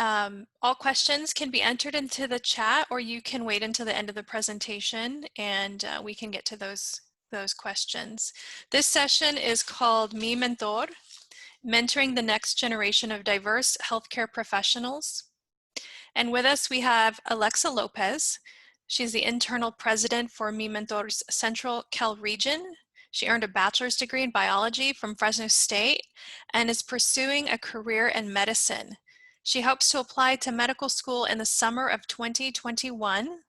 All questions can be entered into the chat, or you can wait until the end of the presentation and we can get to those questions. This session is called MiMentor, Mentoring the Next Generation of Diverse Healthcare Professionals. And with us we have Alexa Lopez. She's the internal president for MiMentor's Central Cal region. She earned a bachelor's degree in biology from Fresno State and is pursuing a career in medicine. She hopes to apply to medical school in the summer of 2021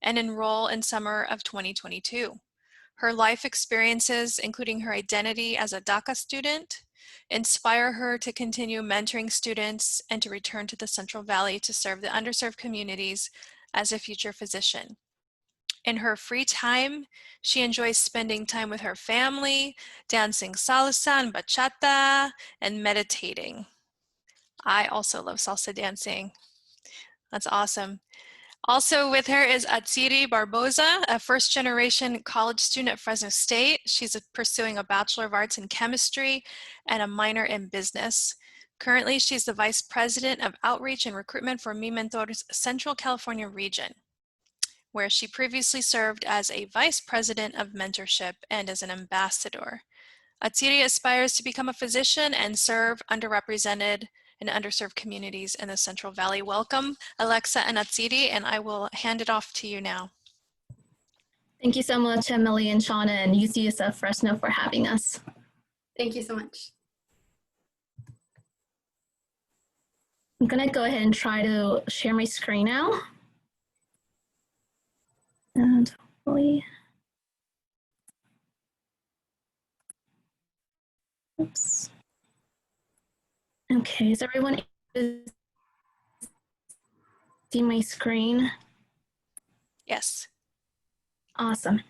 and enroll in summer of 2022. Her life experiences, including her identity as a DACA student, inspire her to continue mentoring students and to return to the Central Valley to serve the underserved communities as a future physician. In her free time, she enjoys spending time with her family, dancing salsa and bachata, and meditating. I also love salsa dancing. That's awesome. Also with her is Atziri Barboza, a first-generation college student at Fresno State. She's pursuing a Bachelor of Arts in Chemistry and a minor in Business. Currently, she's the Vice President of Outreach and Recruitment for MiMentor's Central California region, where she previously served as a Vice President of Mentorship and as an ambassador. Atziri aspires to become a physician and serve underrepresented and underserved communities in the Central Valley. Welcome, Alexa and Atziri, and I will hand it off to you now. Thank you so much, Emily and Shauna and UCSF Fresno for having us. Thank you so much. I'm gonna go ahead and try to share my screen now. And hopefully, oops. Okay, is everyone able to see my screen? Yes. Awesome.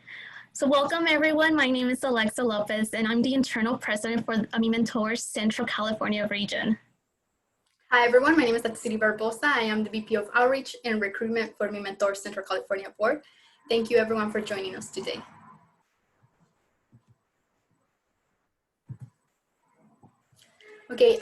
So welcome everyone. My name is Alexa Lopez and I'm the internal president for MiMentor's Central California region. Hi everyone, my name is Atziri Barboza. I am the VP of Outreach and Recruitment for MiMentor Central California Board. Thank you everyone for joining us today. Okay,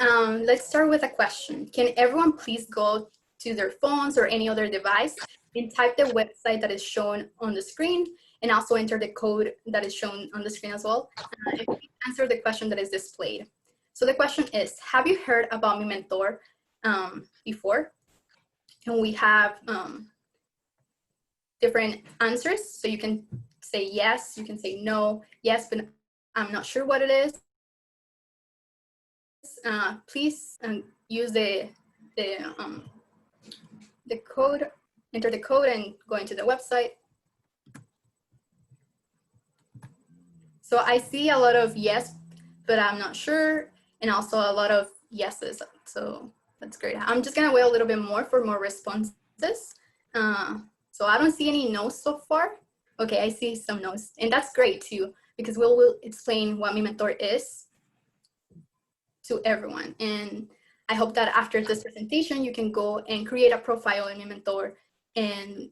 let's start with a question. Can everyone please go to their phones or any other device and type the website that is shown on the screen and also enter the code that is shown on the screen as well. And please answer the question that is displayed. So the question is, have you heard about MiMentor before? And we have different answers. So you can say yes, you can say no, yes, but I'm not sure what it is. Please use the code, enter the code and go into the website. So I see a lot of yes, but I'm not sure, and also a lot of yeses. So that's great. I'm just gonna wait a little bit more for more responses. So I don't see any no's so far. Okay, I see some no's, and that's great too, because we'll explain what MiMentor is to everyone. And I hope that after this presentation, you can go and create a profile in MiMentor and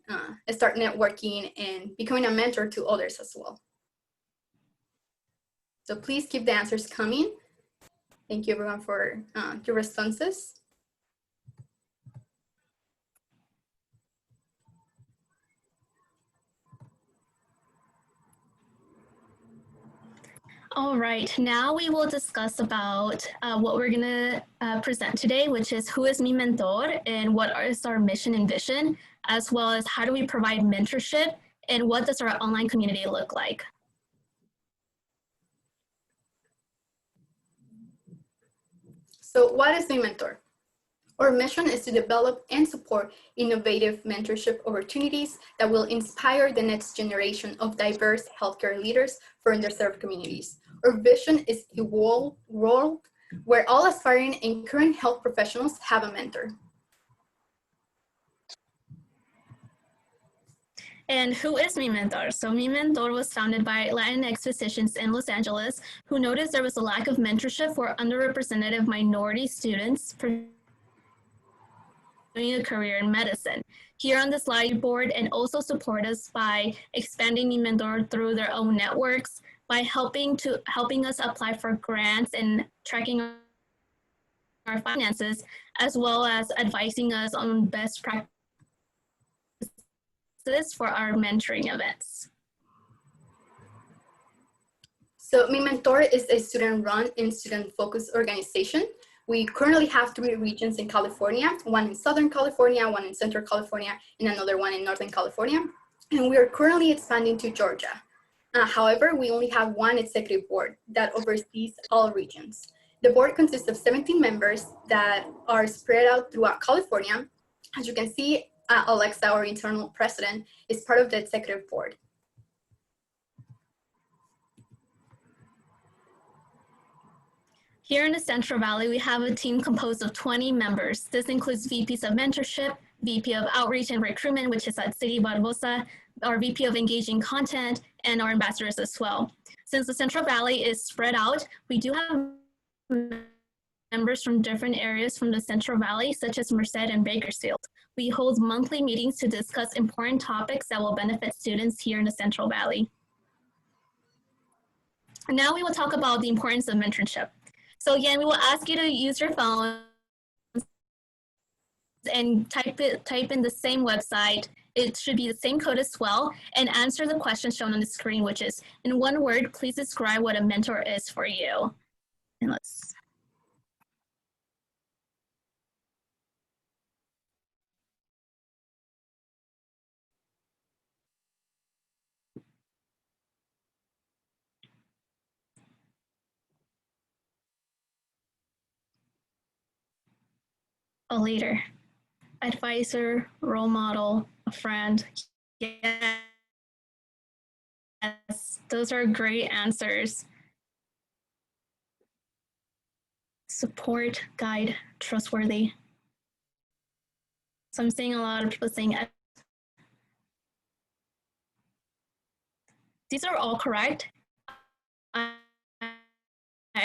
start networking and becoming a mentor to others as well. So please keep the answers coming. Thank you everyone for your responses. All right, now we will discuss about what we're gonna present today, which is who is MiMentor and what is our mission and vision, as well as how do we provide mentorship and what does our online community look like. So what is MiMentor? Our mission is to develop and support innovative mentorship opportunities that will inspire the next generation of diverse healthcare leaders for underserved communities. Our vision is a world where all aspiring and current health professionals have a mentor. And who is MiMentor? So MiMentor was founded by Latinx physicians in Los Angeles who noticed there was a lack of mentorship for underrepresented minority students pursuing a career in medicine. Here on the slide board, and also support us by expanding MiMentor through their own networks, by helping us apply for grants and tracking our finances, as well as advising us on best practices for our mentoring events. So MiMentor is a student-run and student-focused organization. We currently have 3 regions in California, one in Southern California, one in Central California, and another one in Northern California. And we are currently expanding to Georgia. However, we only have one executive board that oversees all regions. The board consists of 17 members that are spread out throughout California. As you can see, Alexa, our internal president, is part of the executive board. Here in the Central Valley, we have a team composed of 20 members. This includes VPs of mentorship, VP of outreach and recruitment, which is Atziri Barboza, our VP of engaging content, and our ambassadors as well. Since the Central Valley is spread out, we do have members from different areas from the Central Valley, such as Merced and Bakersfield. We hold monthly meetings to discuss important topics that will benefit students here in the Central Valley. And now we will talk about the importance of mentorship. So again, we will ask you to use your phone and type in the same website. It should be the same code as well, and answer the question shown on the screen, which is, in one word, please describe what a mentor is for you. And let's. A leader, advisor, role model, a friend. Yes, those are great answers. Support, guide, trustworthy. So I'm seeing a lot of people saying these are all correct. I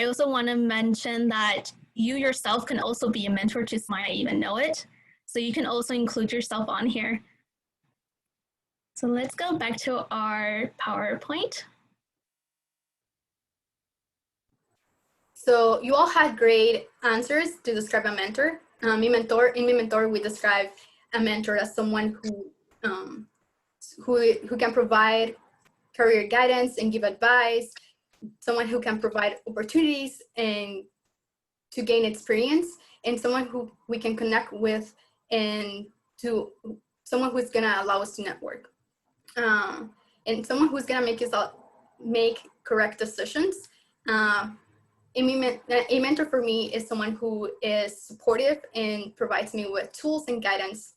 also want to mention that you yourself can also be a mentor to someone I even know it. So you can also include yourself on here. So let's go back to our PowerPoint. So you all had great answers to describe a mentor. In MiMentor, we describe a mentor as someone who can provide career guidance and give advice, someone who can provide opportunities and to gain experience, and someone who we can connect with, and to someone who's gonna allow us to network, and someone who's gonna make us make correct decisions. A mentor for me is someone who is supportive and provides me with tools and guidance.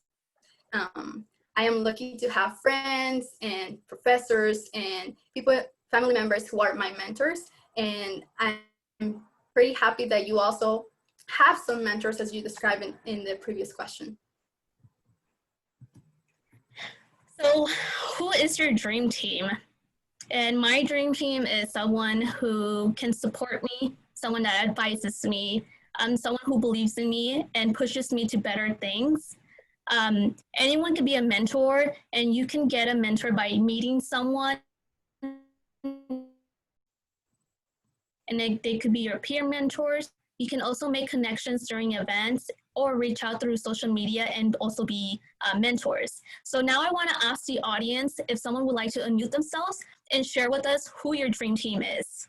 I am lucky to have friends and professors and people, family members who are my mentors, and I'm pretty happy that you also have some mentors as you described in the previous question. So who is your dream team? And my dream team is someone who can support me, someone that advises me, someone who believes in me and pushes me to better things. Anyone can be a mentor, and you can get a mentor by meeting someone, and they could be your peer mentors. You can also make connections during events or reach out through social media and also be mentors. So now I want to ask the audience if someone would like to unmute themselves and share with us who your dream team is.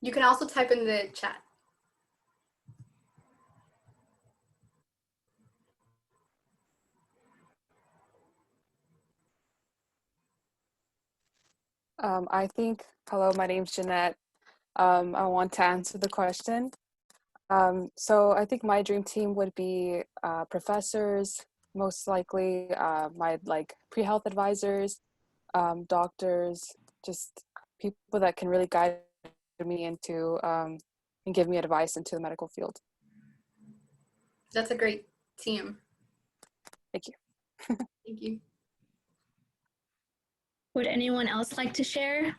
You can also type in the chat. Hello, my name's Jeanette. I want to answer the question. So I think my dream team would be professors, most likely my pre-health advisors, doctors, just people that can really guide me into and give me advice into the medical field. That's a great team. Thank you. Thank you. Would anyone else like to share?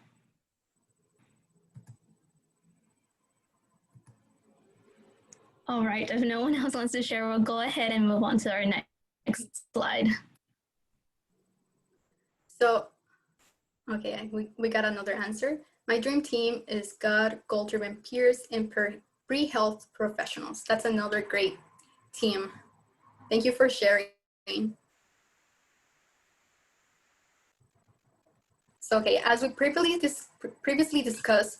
All right, if no one else wants to share, we'll go ahead and move on to our next slide. So, okay, we got another answer. My dream team is God, goal-driven peers, and pre-health professionals. That's another great team. Thank you for sharing. So, okay, as we previously discussed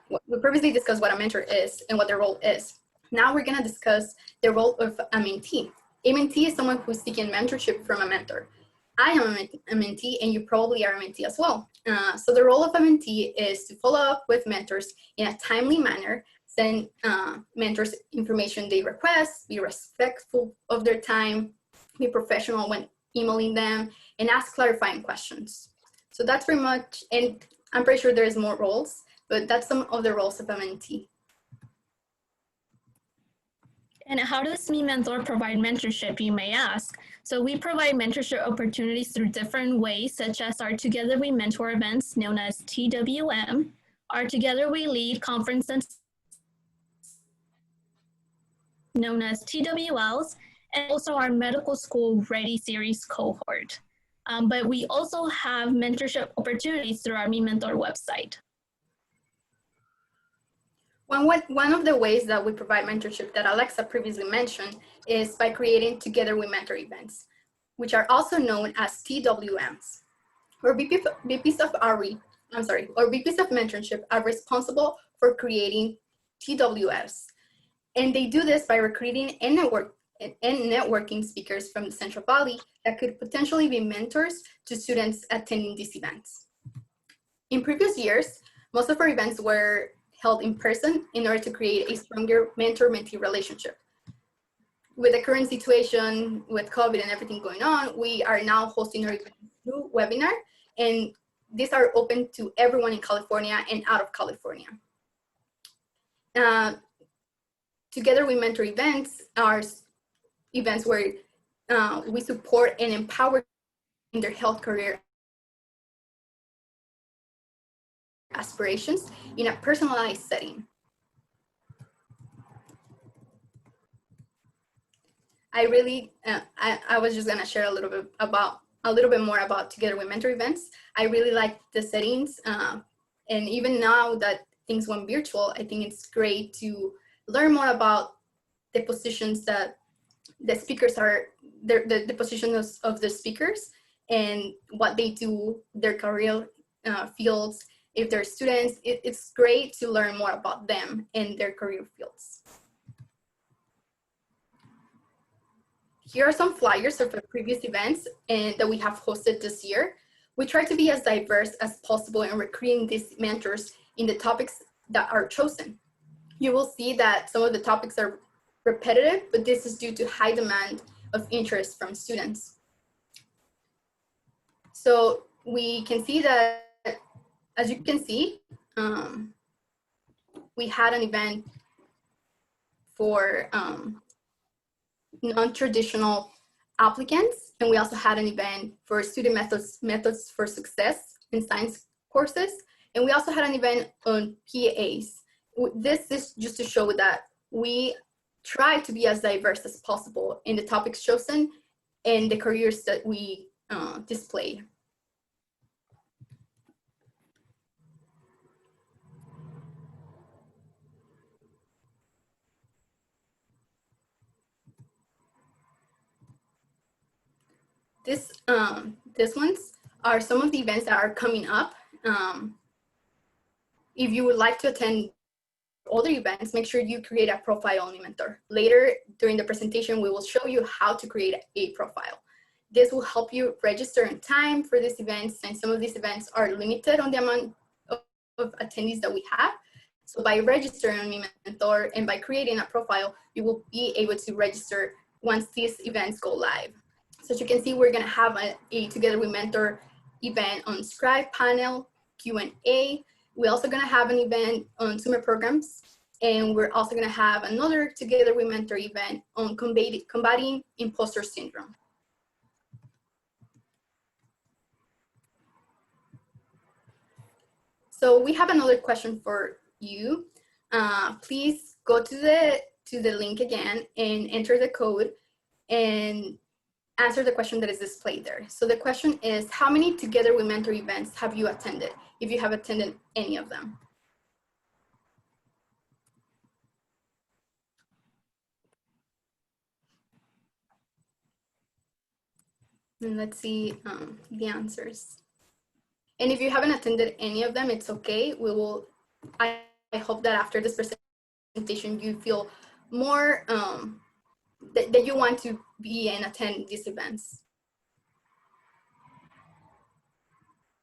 what a mentor is and what their role is. Now we're gonna discuss the role of a mentee. A mentee is someone who's seeking mentorship from a mentor. I am a mentee, and you probably are a mentee as well. So the role of a mentee is to follow up with mentors in a timely manner, send mentors information they request, be respectful of their time, be professional when emailing them, and ask clarifying questions. So that's pretty much, and I'm pretty sure there's more roles, but that's some of the roles of a mentee. And how does MiMentor provide mentorship, you may ask? So we provide mentorship opportunities through different ways, such as our Together We Mentor events, known as TWM, our Together We Lead conferences, known as TWLs, and also our Medical School Ready Series cohort. But we also have mentorship opportunities through our MiMentor website. One of the ways that we provide mentorship that Alexa previously mentioned is by creating Together We Mentor events, which are also known as TWMs, or VPs of mentorship are responsible for creating TWS. And they do this by recruiting and networking speakers from the Central Valley that could potentially be mentors to students attending these events. In previous years, most of our events were held in person in order to create a stronger mentor-mentee relationship. With the current situation with COVID and everything going on, we are now hosting our events through webinar, and these are open to everyone in California and out of California. Together We Mentor events are events where we support and empower in their health career aspirations in a personalized setting. I was just gonna share a little bit more about Together We Mentor events. I really like the settings, and even now that things went virtual, I think it's great to learn more about the positions that the speakers are, the positions of the speakers and what they do, their career fields. If they're students, it's great to learn more about them and their career fields. Here are some flyers of the previous events that we have hosted this year. We try to be as diverse as possible in recruiting these mentors in the topics that are chosen. You will see that some of the topics are repetitive, but this is due to high demand of interest from students. So we can see that, as you can see, we had an event for non-traditional applicants, and we also had an event for student methods for success in science courses, and we also had an event on PAs. This is just to show that we try to be as diverse as possible in the topics chosen and the careers that we display. These ones are some of the events that are coming up. If you would like to attend other events, make sure you create a profile on MiMentor. Later during the presentation, we will show you how to create a profile. This will help you register in time for these events, and some of these events are limited on the amount of attendees that we have. So by registering on MiMentor and by creating a profile, you will be able to register once these events go live. So as you can see, we're gonna have a Together We Mentor event on Scribe panel, Q&A. We're also gonna have an event on summer programs, and we're also gonna have another Together We Mentor event on combating imposter syndrome. So we have another question for you. Please go to the link again and enter the code. And answer the question that is displayed there. So the question is, how many Together We Mentor events have you attended, if you have attended any of them? And let's see the answers. And if you haven't attended any of them, it's okay. I hope that after this presentation, you feel more, that you want to be and attend these events.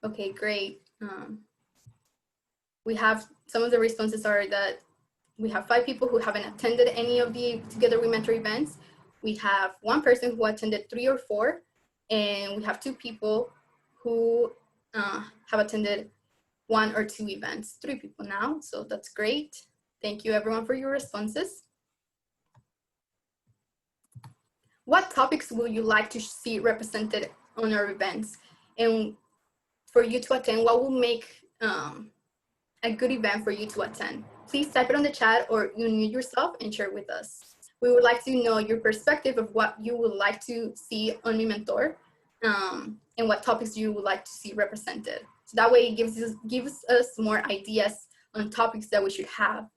Okay, great. We have, some of the responses are that we have 5 people who haven't attended any of the Together We Mentor events. We have 1 person who attended 3 or 4, and we have 2 people who have attended 1 or 2 events. 3 people now, so that's great. Thank you everyone for your responses. What topics will you like to see represented on our events? And for you to attend, what will make a good event for you to attend? Please type it on the chat or unmute yourself and share with us. We would like to know your perspective of what you would like to see on MiMentor, and what topics you would like to see represented. So that way it gives us more ideas on topics that we should have.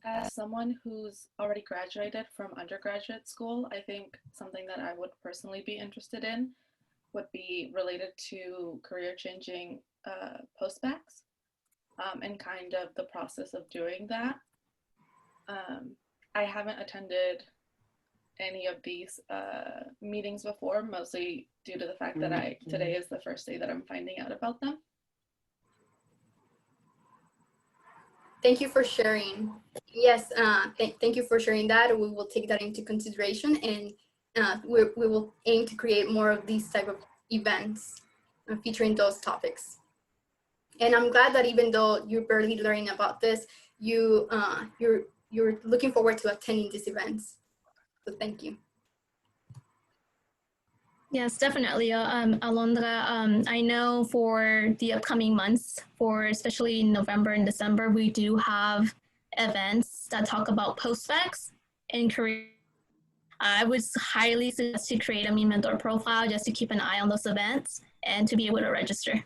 As someone who's already graduated from undergraduate school, I think something that I would personally be interested in would be related to career-changing postbacks and kind of the process of doing that. I haven't attended any of these meetings before, mostly due to the fact that today is the first day that I'm finding out about them. Thank you for sharing. Yes, thank you for sharing that. We will take that into consideration, and we will aim to create more of these type of events featuring those topics. And I'm glad that even though you're barely learning about this, you're looking forward to attending these events. So thank you. Yes, definitely, Alondra. I know for the upcoming months, for especially November and December, we do have events that talk about postbacks and career. I would highly suggest to create a MiMentor profile just to keep an eye on those events and to be able to register.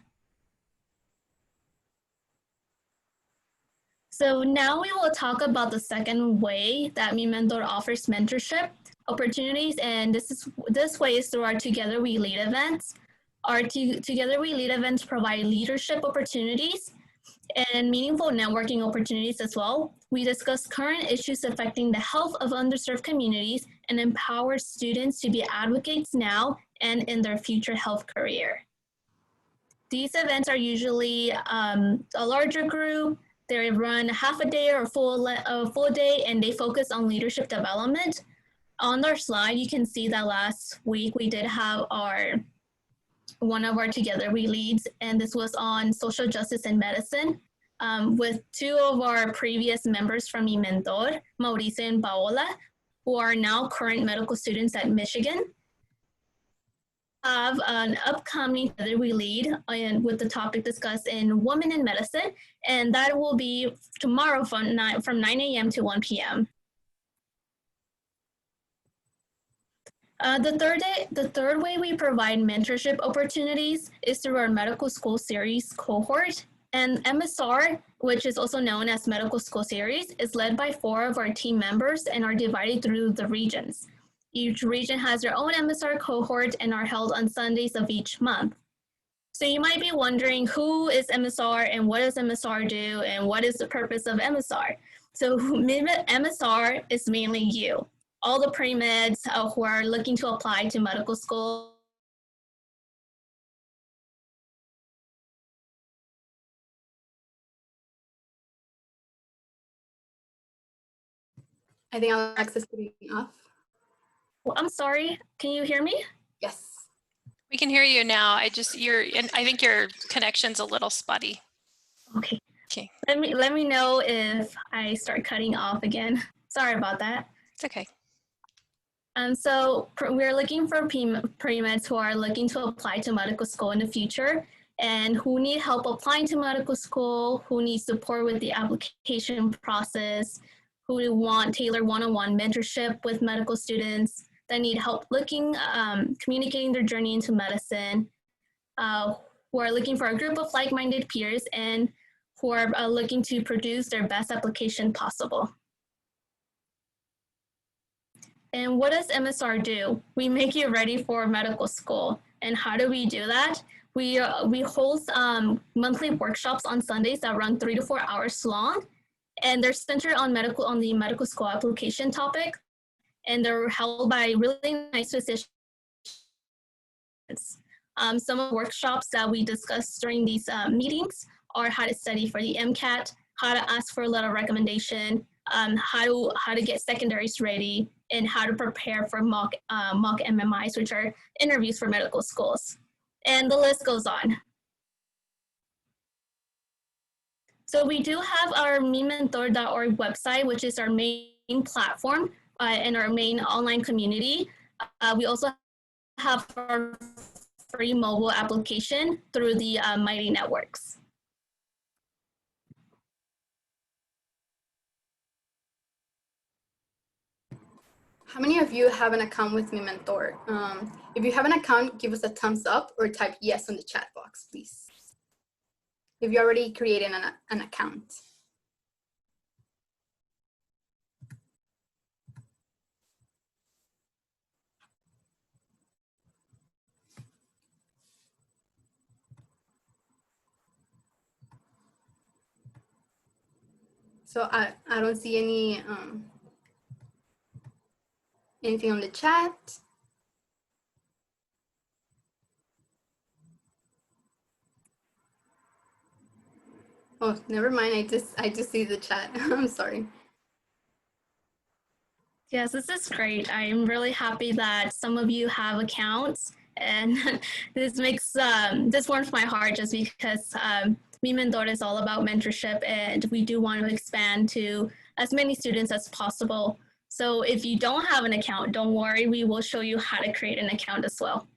So now we will talk about the second way that MiMentor offers mentorship opportunities, and this way is through our Together We Lead events. Our Together We Lead events provide leadership opportunities and meaningful networking opportunities as well. We discuss current issues affecting the health of underserved communities and empower students to be advocates now and in their future health career. These events are usually a larger group. They run half a day or a full day, and they focus on leadership development. On our slide, you can see that last week we did have one of our Together We Leads, and this was on social justice and medicine with 2 of our previous members from MiMentor, Mauricio and Paola, who are now current medical students at Michigan. Have an upcoming Together We Lead and with the topic discussed in Women in Medicine, and that will be tomorrow from 9 a.m. to 1 p.m. The third way we provide mentorship opportunities is through our medical school series cohort. And MSR, which is also known as Medical School Series, is led by 4 of our team members and are divided through the regions. Each region has their own MSR cohort and are held on Sundays of each month. So you might be wondering, who is MSR and what does MSR do and what is the purpose of MSR? So MSR is mainly you. All the pre-meds who are looking to apply to medical school. I think Alexa's putting off. Well, I'm sorry, can you hear me? Yes. We can hear you now. I think your connection's a little spotty. Okay. Okay. Let me know if I start cutting off again. Sorry about that. It's okay. So we're looking for pre-meds who are looking to apply to medical school in the future and who need help applying to medical school, who need support with the application process, who want tailored one-on-one mentorship with medical students that need help communicating their journey into medicine, who are looking for a group of like-minded peers, and who are looking to produce their best application possible. And what does MSR do? We make you ready for medical school. And how do we do that? We hold monthly workshops on Sundays that run 3 to 4 hours long, and they're centered on the medical school application topic, and they're held by really nice physicians. Some of the workshops that we discuss during these meetings are how to study for the MCAT, how to ask for a letter of recommendation, how to get secondaries ready, and how to prepare for mock MMIs, which are interviews for medical schools. And the list goes on. So we do have our MiMentor.org website, which is our main platform and our main online community. We also have our free mobile application through the Mighty Networks. How many of you have an account with MiMentor? If you have an account, give us a thumbs up or type yes in the chat box, please. If you already created an account. So I don't see anything on the chat. Oh, never mind. I just see the chat. I'm sorry. Yes, this is great. I'm really happy that some of you have accounts, and this makes this warms my heart just because MiMentor is all about mentorship, and we do want to expand to as many students as possible. So if you don't have an account, don't worry, we will show you how to create an account as well.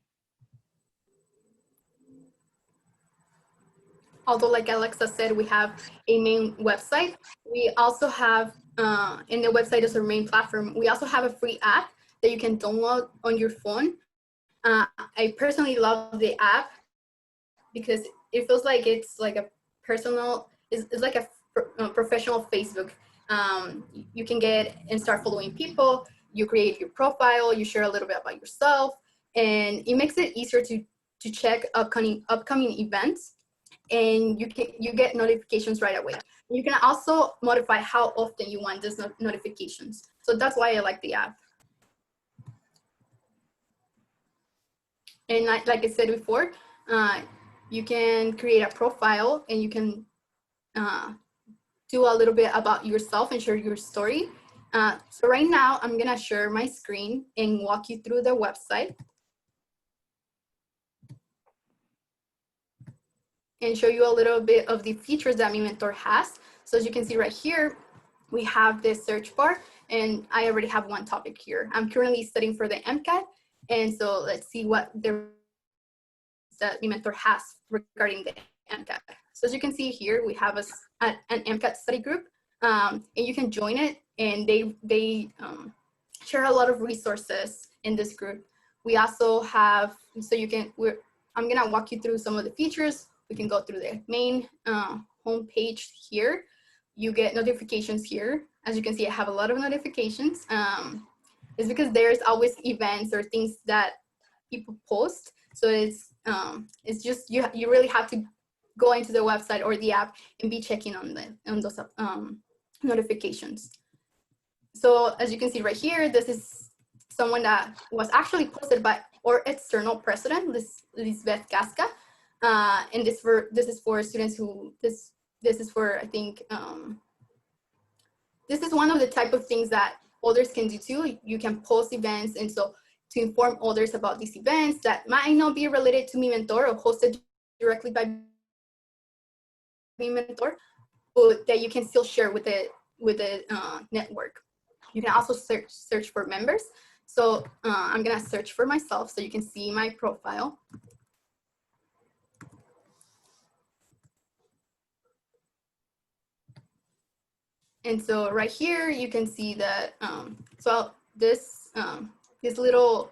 Although, like Alexa said, we have a main website. We also have, in the website is our main platform. We also have a free app that you can download on your phone. I personally love the app because it feels like it's like a personal, it's like a professional Facebook. You can get and start following people. You create your profile, you share a little bit about yourself, and it makes it easier to check upcoming events. And you get notifications right away. You can also modify how often you want these notifications. So that's why I like the app. And like I said before, you can create a profile and you can do a little bit about yourself and share your story. So right now I'm gonna share my screen and walk you through the website. And show you a little bit of the features that MiMentor has. So as you can see right here, we have this search bar, and I already have one topic here. I'm currently studying for the MCAT, and so let's see what that MiMentor has regarding the MCAT. So as you can see here, we have an MCAT study group, and you can join it, and they share a lot of resources in this group. We also have, so you can, I'm gonna walk you through some of the features. We can go through the main home page here. You get notifications here. As you can see, I have a lot of notifications. It's because there's always events or things that people post. So it's just, you really have to go into the website or the app and be checking on those notifications. So as you can see right here, this is someone that was actually posted by our external president, Lisbeth Casca. And this is for students who, this is for, I think, this is one of the type of things that others can do too. You can post events, and so to inform others about these events that might not be related to MiMentor or hosted directly by MiMentor, but that you can still share with the network. You can also search for members. So I'm gonna search for myself so you can see my profile. And so right here, you can see that, so this little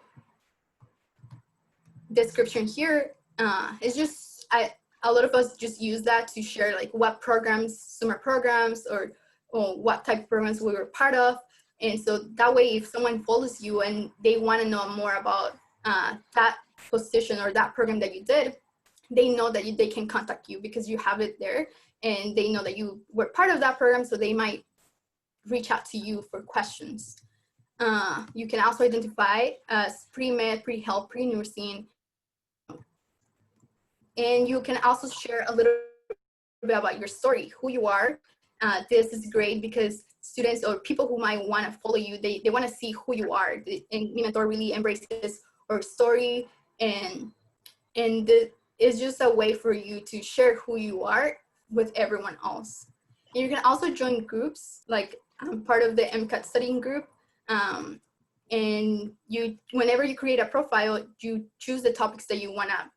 description here is just, a lot of us just use that to share like what programs, summer programs, or what type of programs we were part of. And so that way, if someone follows you and they want to know more about that position or that program that you did, they know that they can contact you because you have it there, and they know that you were part of that program, so they might reach out to you for questions. You can also identify as pre-med, pre-health, pre-nursing, and you can also share a little bit about your story, who you are. This is great because students or people who might want to follow you, they want to see who you are. And MiMentor really embraces our story, and it's just a way for you to share who you are with everyone else. And you can also join groups, like I'm part of the MCAT studying group. And whenever you create a profile, you choose the topics that you want to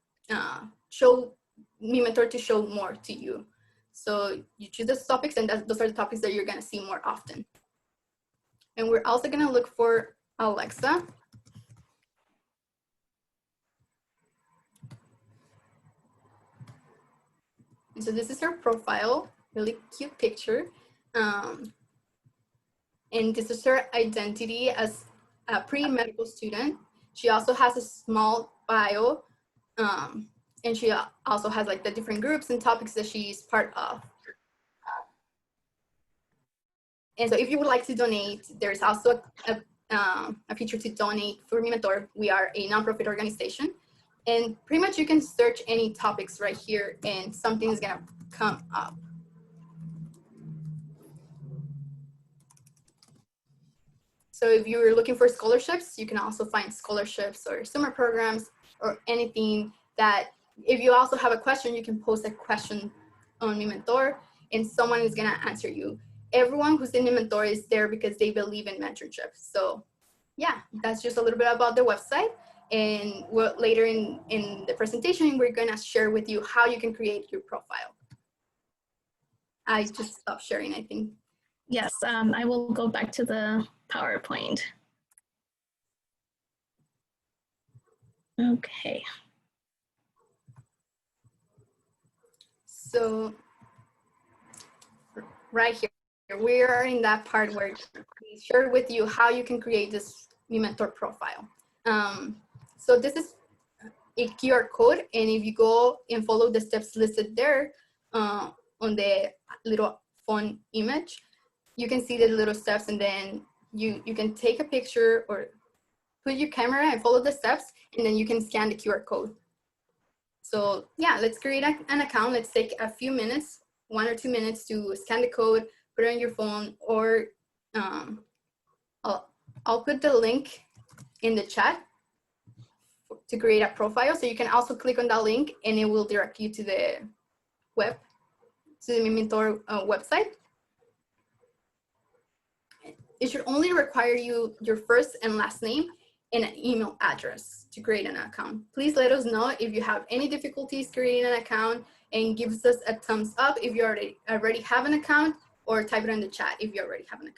show MiMentor to show more to you. So you choose those topics, and those are the topics that you're going to see more often. And we're also going to look for Alexa. And so this is her profile, really cute picture. And this is her identity as a pre-medical student. She also has a small bio, and she also has like the different groups and topics that she's part of. And so if you would like to donate, there's also a feature to donate for MiMentor. We are a nonprofit organization, and pretty much you can search any topics right here and something is gonna come up. So if you're looking for scholarships, you can also find scholarships or summer programs or anything that, if you also have a question, you can post a question on MiMentor and someone is gonna answer you. Everyone who's in MiMentor is there because they believe in mentorship. So yeah, that's just a little bit about the website. And later in the presentation, we're gonna share with you how you can create your profile. I just stopped sharing, I think. Yes, I will go back to the PowerPoint. Okay. So right here, we are in that part where we share with you how you can create this MiMentor profile. So this is a QR code, and if you go and follow the steps listed there on the little phone image, you can see the little steps, and then you can take a picture or put your camera and follow the steps, and then you can scan the QR code. So yeah, let's create an account. Let's take a few minutes, 1 or 2 minutes to scan the code, put it on your phone, or I'll put the link in the chat to create a profile. So you can also click on that link and it will direct you to the MiMentor website. It should only require your first and last name and an email address to create an account. Please let us know if you have any difficulties creating an account, and give us a thumbs up if you already have an account, or type it in the chat if you already have an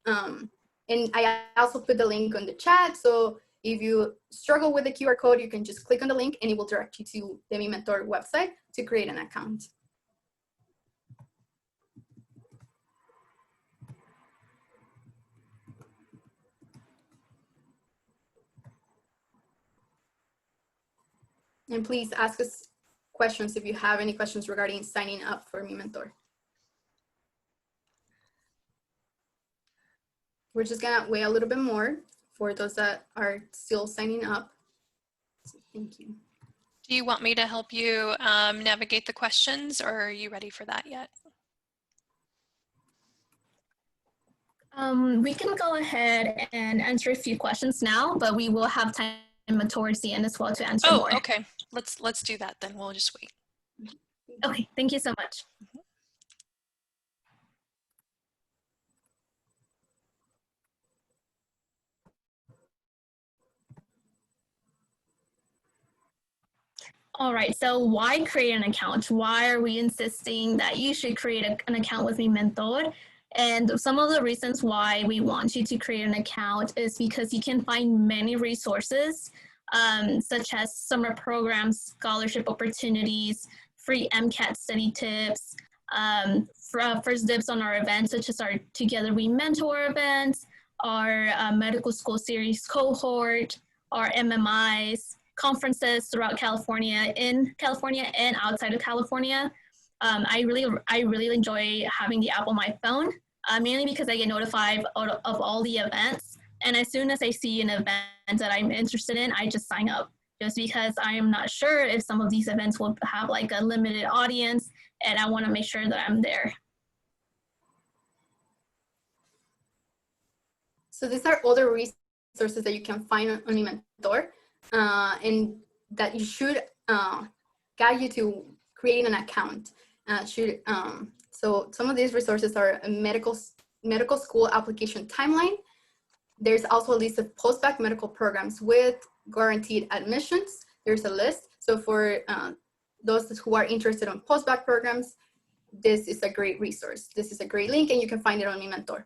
account. And I also put the link on the chat, so if you struggle with the QR code, you can just click on the link and it will direct you to the MiMentor website to create an account. And please ask us questions if you have any questions regarding signing up for MiMentor. We're just gonna wait a little bit more for those that are still signing up. So thank you. Do you want me to help you navigate the questions, or are you ready for that yet? We can go ahead and answer a few questions now, but we will have time towards the end as well to answer more. Okay. Let's do that then. We'll just wait. Okay, thank you so much. All right, so why create an account? Why are we insisting that you should create an account with MiMentor? And some of the reasons why we want you to create an account is because you can find many resources, such as summer programs, scholarship opportunities, free MCAT study tips, first dibs on our events, such as our Together We Mentor events, our medical school series cohort, our MMIs, conferences throughout California, in California and outside of California. I really enjoy having the app on my phone, mainly because I get notified of all the events. And as soon as I see an event that I'm interested in, I just sign up, just because I'm not sure if some of these events will have like a limited audience, and I want to make sure that I'm there. So these are other resources that you can find on MiMentor, and that you should guide you to creating an account. So some of these resources are a medical school application timeline. There's also a list of post-bac medical programs with guaranteed admissions. There's a list. So for those who are interested in post-bac programs, this is a great resource. This is a great link, and you can find it on MiMentor.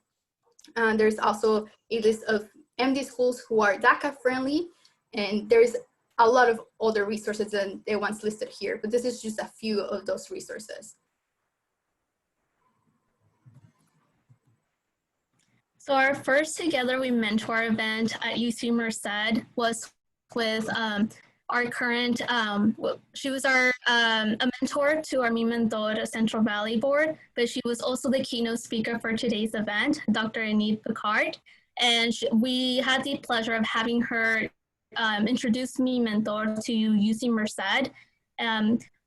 There's also a list of MD schools who are DACA friendly, and there's a lot of other resources than the ones listed here, but this is just a few of those resources. So our first Together We Mentor event at UC Merced was with our current, she was a mentor to our MiMentor Central Valley board, but she was also the keynote speaker for today's event, Dr. Enid Picard. And we had the pleasure of having her introduce MiMentor to UC Merced.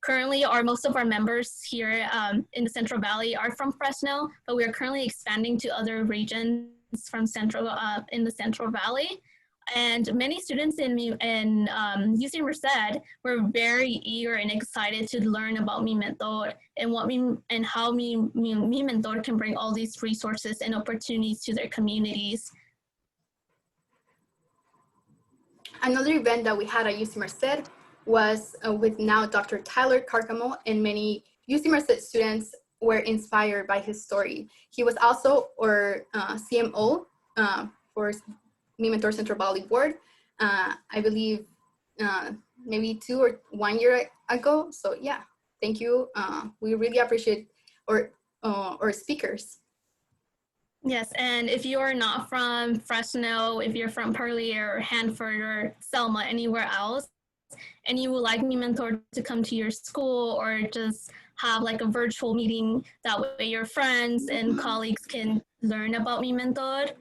Currently, most of our members here in the Central Valley are from Fresno, but we are currently expanding to other regions from in the Central Valley. And many students in UC Merced were very eager and excited to learn about MiMentor and how MiMentor can bring all these resources and opportunities to their communities. Another event that we had at UC Merced was with now Dr. Tyler Carcamo, and many UC Merced students were inspired by his story. He was also our CMO for MiMentor Central Valley Board, I believe maybe 2 or 1 year ago. So yeah, thank you. We really appreciate our speakers. Yes, and if you are not from Fresno, if you're from Parlier or Hanford or Selma, anywhere else, and you would like MiMentor to come to your school or just have like a virtual meeting, that way your friends and colleagues can learn about MiMentor,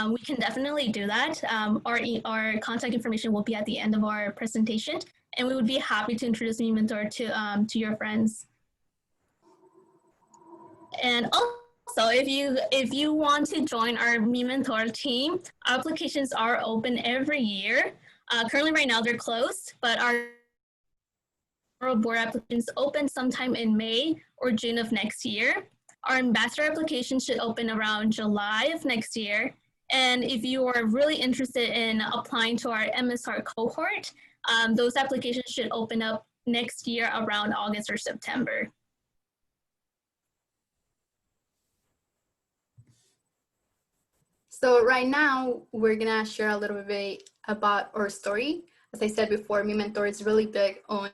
we can definitely do that. Our contact information will be at the end of our presentation, and we would be happy to introduce MiMentor to your friends. And also, if you want to join our MiMentor team, applications are open every year. Currently, right now, they're closed, but our board applications open sometime in May or June of next year. Our ambassador application should open around July of next year. And if you are really interested in applying to our MSR cohort, those applications should open up next year around August or September. So right now, we're gonna share a little bit about our story. As I said before, MiMentor is really big on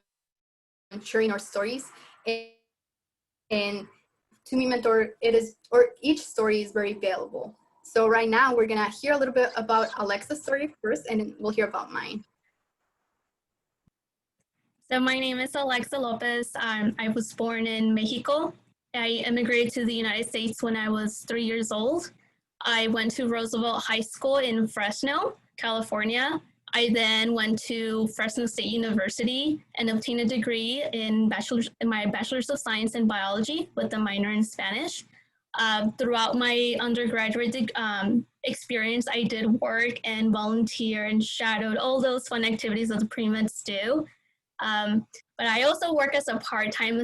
sharing our stories. And to MiMentor, each story is very valuable. So right now, we're gonna hear a little bit about Alexa's story first, and then we'll hear about mine. So my name is Alexa Lopez. I was born in Mexico. I immigrated to the United States when I was 3 years old. I went to Roosevelt High School in Fresno, California. I then went to Fresno State University and obtained a degree in my Bachelor's of Science in Biology with a minor in Spanish. Throughout my undergraduate experience, I did work and volunteer and shadowed all those fun activities that the pre-meds do. But I also work as a part-time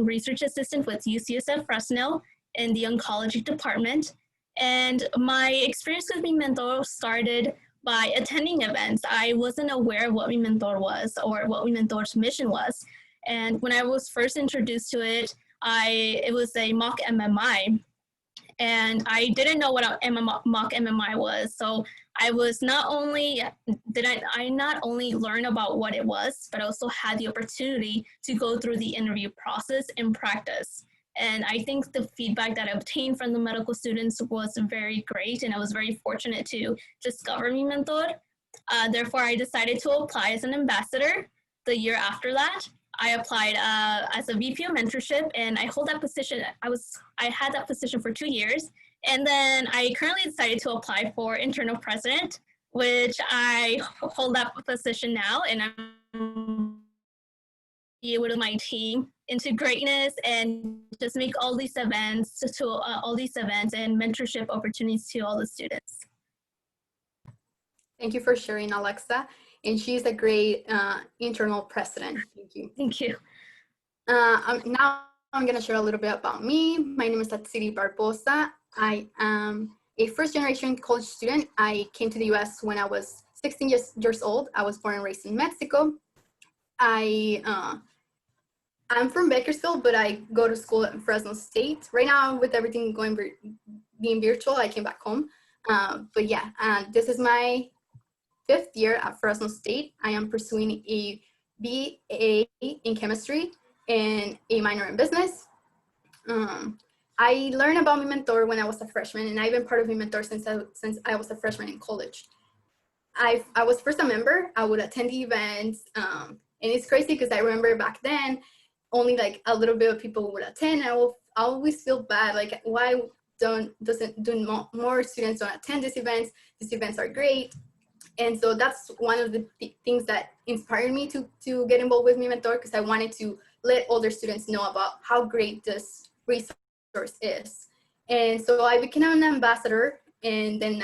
research assistant with UCSF Fresno in the oncology department. And my experience with MiMentor started by attending events. I wasn't aware of what MiMentor was or what MiMentor's mission was. And when I was first introduced to it, it was a mock MMI, and I didn't know what a mock MMI was. So I was not only learn about what it was, but also had the opportunity to go through the interview process and practice. And I think the feedback that I obtained from the medical students was very great, and I was very fortunate to discover MiMentor. Therefore, I decided to apply as an ambassador. The year after that, I applied as a VP of mentorship, and I hold that position. I had that position for 2 years, and then I currently decided to apply for internal president, which I hold that position now, and I'm with my team into greatness and just make all these events and mentorship opportunities to all the students. Thank you for sharing, Alexa. And she's a great internal president. Thank you. Thank you. Now I'm going to share a little bit about me. My name is Atziri Barboza. I am a first-generation college student. I came to the U.S. when I was 16 years old. I was born and raised in Mexico. I'm from Bakersfield, but I go to school at Fresno State. Right now, with everything being virtual, I came back home. But yeah, this is my 5th year at Fresno State. I am pursuing a BA in chemistry and a minor in business. I learned about MiMentor when I was a freshman, and I've been part of MiMentor since I was a freshman in college. I was first a member. I would attend the events, and it's crazy because I remember back then, only like a little bit of people would attend. I always feel bad, like why more students don't attend these events? These events are great. And so that's one of the things that inspired me to get involved with MiMentor, because I wanted to let older students know about how great this resource is. And so I became an ambassador, and then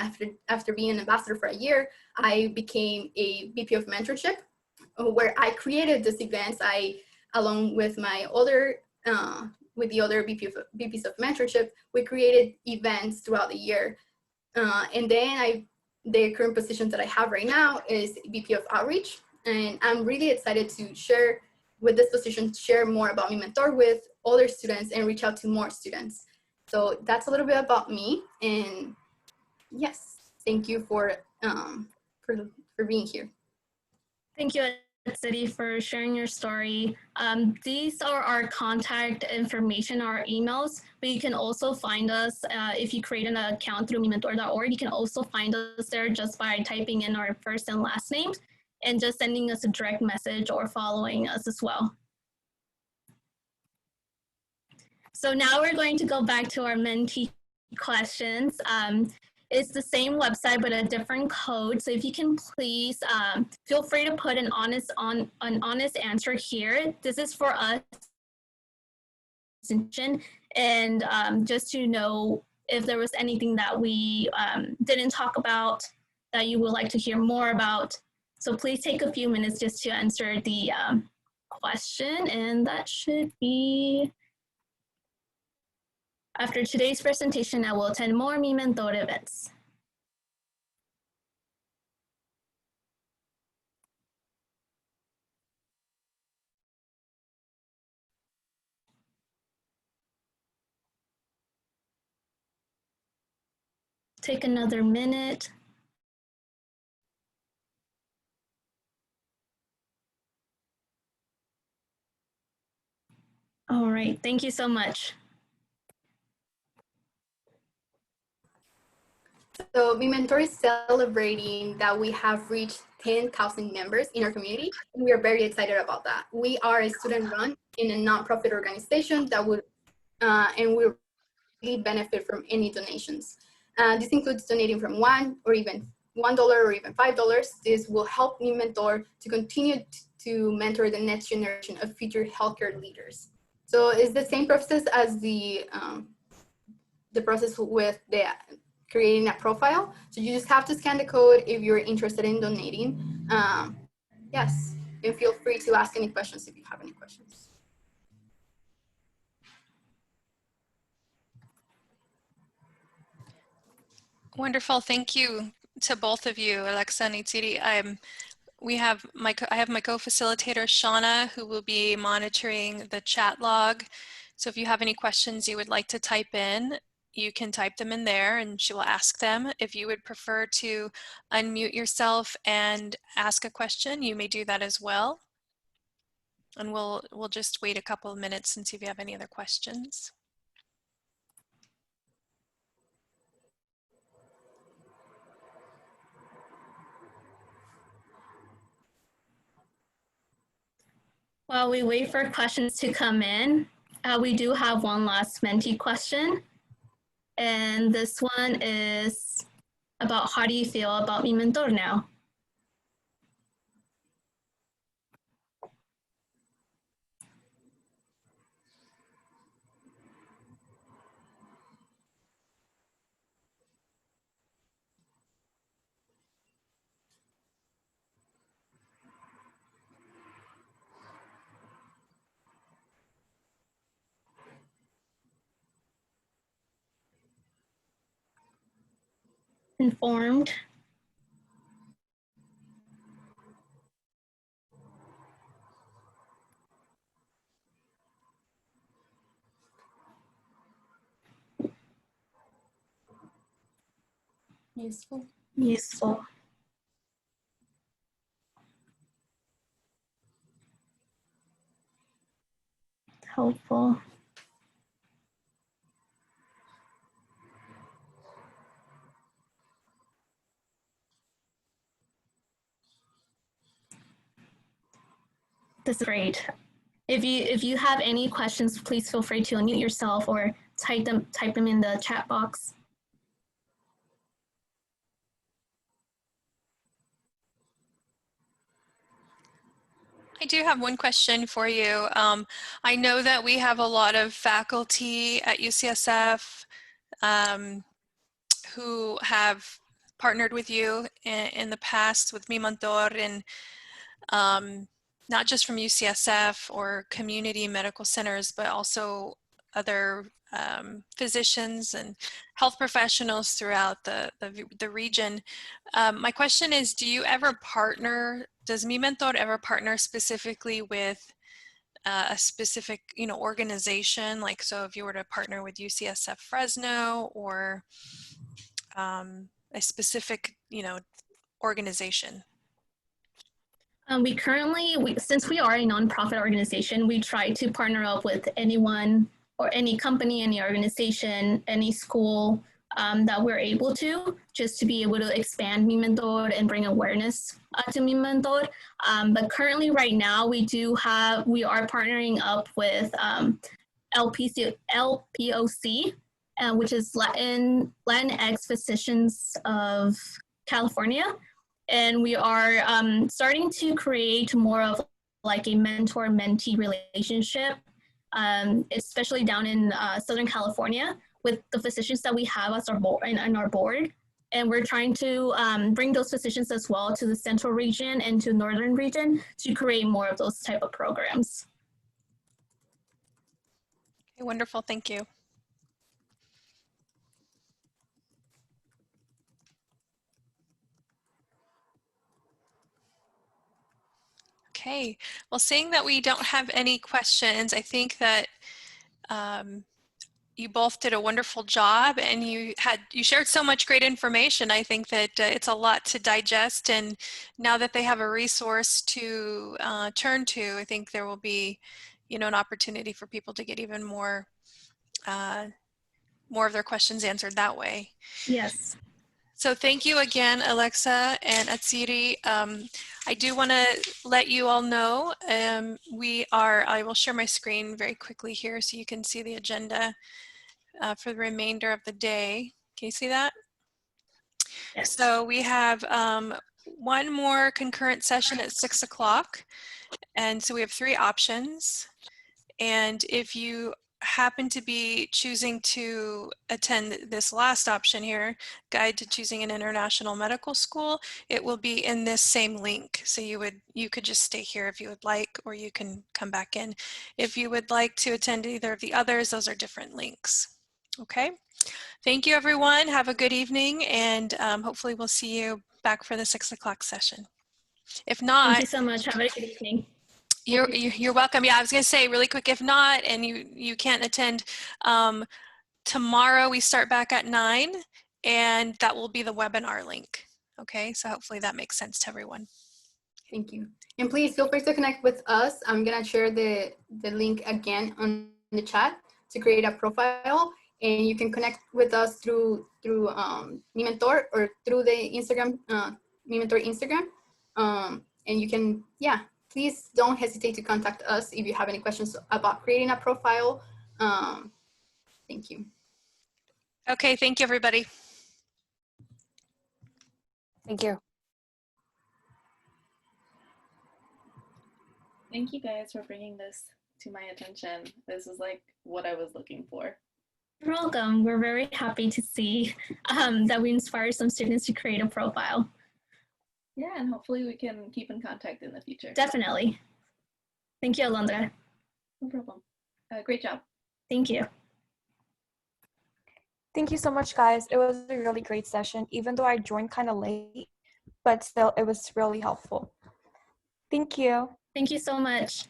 after being an ambassador for a year, I became a VP of mentorship, where I created these events. Along with my with the other VPs of mentorship, we created events throughout the year. And then the current position that I have right now is VP of outreach. And I'm really excited to share with this position, share more about MiMentor with other students and reach out to more students. So that's a little bit about me. And yes, thank you for being here. Thank you, Atziri, for sharing your story. These are our contact information, our emails, but you can also find us if you create an account through MiMentor.org. You can also find us there just by typing in our first and last names and just sending us a direct message or following us as well. So now we're going to go back to our mentee questions. It's the same website, but a different code. So if you can please feel free to put an honest answer here. This is for us, and just to know if there was anything that we didn't talk about that you would like to hear more about. So please take a few minutes just to answer the question, and that should be. After today's presentation, I will attend more MiMentor events. Take another minute. All right, thank you so much. So MiMentor is celebrating that we have reached 10,000 members in our community, and we are very excited about that. We are a student-run in a nonprofit organization that would, and we really benefit from any donations. This includes donating from $1 or even $5. This will help MiMentor to continue to mentor the next generation of future healthcare leaders. So it's the same process as the process with the creating a profile. So you just have to scan the code if you're interested in donating. Yes, and feel free to ask any questions if you have any questions. Wonderful, thank you. to both of you, Alexa and Atziri. I have my co-facilitator, Shauna, who will be monitoring the chat log. So if you have any questions you would like to type in, you can type them in there and she will ask them. If you would prefer to unmute yourself and ask a question, you may do that as well. And we'll just wait a couple of minutes and see if you have any other questions. While we wait for questions to come in, we do have one last mentee question. And this one is about how do you feel about MiMentor now? Informed. Useful. Useful. Helpful. That's great. If you have any questions, please feel free to unmute yourself or type them in the chat box. I do have one question for you. I know that we have a lot of faculty at UCSF who have partnered with you in the past with MiMentor, and not just from UCSF or community medical centers, but also other physicians and health professionals throughout the region. My question is, do you ever partner, does MiMentor ever partner specifically with a specific, organization? Like, so if you were to partner with UCSF Fresno or a specific, organization? Since we are a nonprofit organization, we try to partner up with anyone or any company, any organization, any school that we're able to, just to be able to expand MiMentor and bring awareness to MiMentor. But currently right now, we are partnering up with LPOC, which is Latinx Physicians of California. And we are starting to create more of like a mentor-mentee relationship, especially down in Southern California with the physicians that we have as our board and our board. And we're trying to bring those physicians as well to the central region and to northern region to create more of those type of programs. Okay, wonderful, thank you. Okay, well, seeing that we don't have any questions, I think that you both did a wonderful job, and you shared so much great information. I think that it's a lot to digest, and now that they have a resource to turn to, I think there will be, an opportunity for people to get even more of their questions answered that way. Yes. So thank you again, Alexa and Atziri. I do want to let you all know I will share my screen very quickly here so you can see the agenda for the remainder of the day. Can you see that? Yes. So we have one more concurrent session at 6 o'clock. And so we have 3 options. And if you happen to be choosing to attend this last option here, Guide to Choosing an International Medical School, it will be in this same link. So you could just stay here if you would like, or you can come back in. If you would like to attend either of the others, those are different links. Okay, Thank you, everyone. Have a good evening, and hopefully we'll see you back for the 6 o'clock session. If Thank not, you so much. Have a good evening. you're welcome. Yeah, I was going to say really quick, if not, and you can't attend, tomorrow we start back at 9, and that will be the webinar link. Okay, so hopefully that makes sense to everyone. Thank you. And please feel free to connect with us. I'm gonna share the link again on the chat to create a profile, and you can connect with us through MiMentor or through the Instagram, MiMentor Instagram. And you can, yeah, please don't hesitate to contact us if you have any questions about creating a profile. Thank you. Okay, thank you, everybody. Thank you. Thank you guys for bringing this to my attention. This is like what I was looking for. You're welcome. We're very happy to see that we inspire some students to create a profile. Yeah, and hopefully we can keep in contact in the future. Definitely. Thank you, Alondra. No problem. Great job. Thank you. Thank you so much, guys. It was a really great session, even though I joined kind of late, but still, it was really helpful. Thank you. Thank you so much.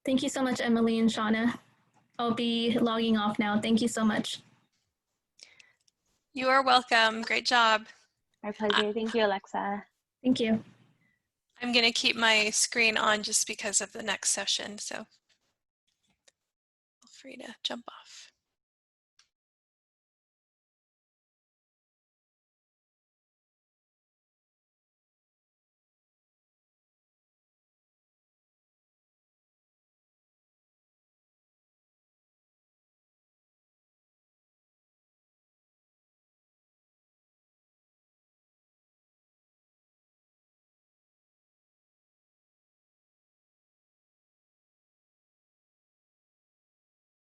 Thank you so much, Emily and Shauna. I'll be logging off now. Thank you so much. You are welcome. Great job. My pleasure. Thank you, Alexa. Thank you. I'm going to keep my screen on just because of the next session, so feel free to jump off.